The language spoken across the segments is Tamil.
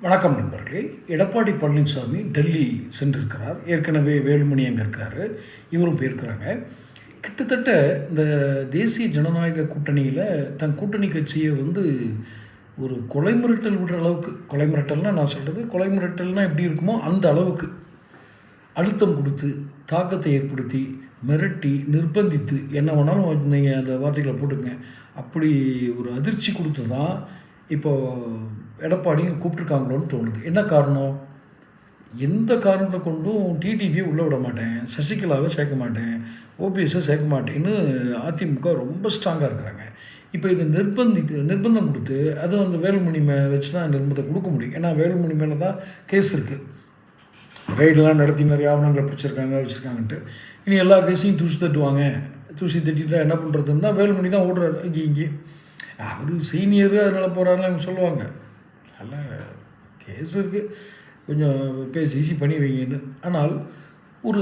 வணக்கம் நண்பர்களே. எடப்பாடி பழனிசாமி டெல்லி சென்றிருக்கிறார். ஏற்கனவே வேலுமணி அங்கே இருக்கார், இவரும் போயிருக்கிறாங்க. கிட்டத்தட்ட இந்த தேசிய ஜனநாயக கூட்டணியில் தன் கூட்டணி கட்சியை ஒரு கொலை மிரட்டல் விடுற அளவுக்கு, கொலை மிரட்டல்னால் நான் சொல்கிறது கொலை மிரட்டல்னால் எப்படி இருக்குமோ அந்த அளவுக்கு அழுத்தம் கொடுத்து, தாக்கத்தை ஏற்படுத்தி, மிரட்டி, நிர்பந்தித்து, என்ன வேணாலும் நீங்கள் அந்த வார்த்தைகளை போட்டுங்க, அப்படி ஒரு அதிர்ச்சி கொடுத்து தான் இப்போது எடப்பாடியும் கூப்பிட்ருக்காங்களோன்னு தோணுது. என்ன காரணம்? எந்த காரணத்தை கொண்டும் டிடிவியை உள்ளே விட மாட்டேன், சசிகலாவை சேர்க்க மாட்டேன், ஓபிஎஸ்ஸை சேர்க்க மாட்டேன்னு அதிமுக ரொம்ப ஸ்ட்ராங்காக இருக்கிறாங்க. இப்போ இதை நிர்பந்தம் கொடுத்து, அதுவும் அந்த வேலுமணி வச்சு தான் நிர்பந்தம் கொடுக்க முடியும். ஏன்னா வேலுமணி மேலே தான் கேஸ் இருக்குது. ரைடெலாம் நடத்தி நிறைய ஆவணங்களை வச்சுருக்காங்கன்ட்டு இனி எல்லா கேஸையும் தூசி தட்டுவாங்க. தூசி தட்டிட்டா என்ன பண்ணுறதுன்னா வேலுமணி தான் ஓடுறாரு இங்கே. அவர் சீனியரு, அதனால் போகிறாருலாம் இவங்க சொல்லுவாங்க. நல்ல கேஸ் இருக்குது, கொஞ்சம் பேசி ஈஸி பண்ணி வைங்கன்னு. ஆனால் ஒரு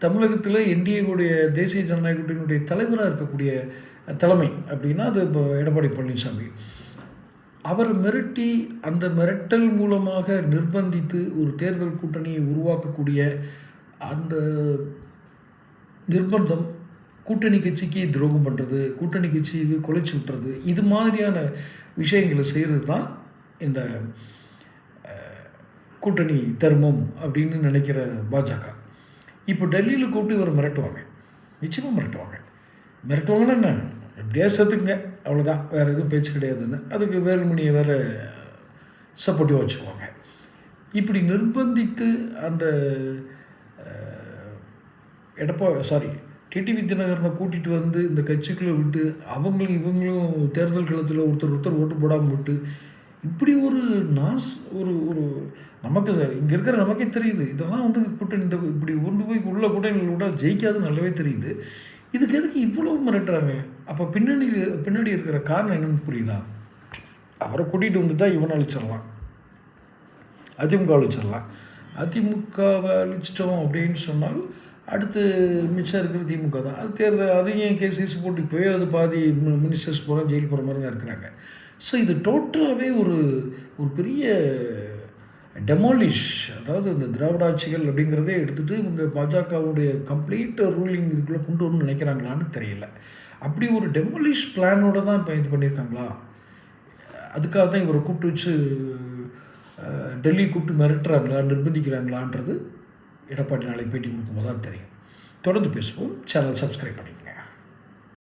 தமிழகத்தில் என்டிஏவுடைய தேசிய ஜனநாயக கூட்டணியினுடைய தலைவராக இருக்கக்கூடிய தலைமை அப்படின்னா அது இப்போ எடப்பாடி பழனிசாமி. அவர் மிரட்டி, அந்த மிரட்டல் மூலமாக நிர்பந்தித்து ஒரு தேர்தல் கூட்டணியை உருவாக்கக்கூடிய அந்த நிர்பந்தம் கூட்டணி கட்சிக்கு துரோகம் பண்ணுறது, கூட்டணி கட்சிக்கு குலைச்சி விட்டுறது, இது மாதிரியான விஷயங்களை செய்கிறது தான் இந்த கூட்டணி தர்மம் அப்படின்னு நினைக்கிற பாஜக. இப்போ டெல்லியில் கூப்பிட்டு இவர் மிரட்டுவாங்க, நிச்சயமாக மிரட்டுவாங்கன்னா என்ன, எப்படியா சேர்த்துக்குங்க, அவ்வளோதான், வேறு எதுவும் பேச்சு கிடையாதுன்னு. அதுக்கு வேலுமணியை வேறு சப்போர்ட்டிவாக வச்சுக்குவாங்க. இப்படி நிர்பந்தித்து அந்த டிடிவி தினகரனை கூட்டிகிட்டு இந்த கட்சிக்குள்ளே விட்டு இவங்களும் தேர்தல் களத்தில் ஒருத்தர் ஓட்டு போடாமல் விட்டு இப்படி ஒரு ஒரு நமக்கு இங்கே இருக்கிற நமக்கே தெரியுது, இதெல்லாம் கூட்டணி இப்படி போய் உள்ள கூட்டணிகள் விட ஜெயிக்காது நல்லாவே தெரியுது. இதுக்கு எதுக்கு இவ்வளோ மிரட்டுறாங்க? அப்போ பின்னாடி இருக்கிற காரணம் என்னென்னு புரியுதா? அவரை கூட்டிகிட்டு வந்துட்டால் இவனை அழிச்சிடலாம், அதிமுக அழிச்சிடலாம். அதிமுகவை அழிச்சிட்டோம் அப்படின்னு சொன்னால் அடுத்து மிச்சம் இருக்கிற திமுக தான். அது அதையும் கேஸ் போட்டு இப்போயே அது பாதி மினிஸ்டர்ஸ் போகிற ஜெயில் போகிற மாதிரி தான் இருக்கிறாங்க. ஸோ இது டோட்டலாகவே ஒரு பெரிய டெமாலிஷ், அதாவது இந்த திராவிட ஆட்சிகள் அப்படிங்கிறதே எடுத்துகிட்டு இவங்க பாஜகவுடைய கம்ப்ளீட் ரூலிங் இதுக்குள்ளே கொண்டு வரணும்னு நினைக்கிறாங்களான்னு தெரியல. அப்படி ஒரு டெமாலிஷ் பிளானோடு தான் இப்போ இது பண்ணியிருக்காங்களா? அதுக்காக தான் இவரை கூப்பிட்டு வச்சு டெல்லி கூப்பிட்டு மிரட்டுறாங்களா, நிர்பந்திக்கிறாங்களான்றது எடப்பாடி நாளை பேட்டி கொடுக்கும்போது தான் தெரியும். தொடர்ந்து பேசுவோம். சேனல் சப்ஸ்கிரைப் பண்ணிக்கங்க.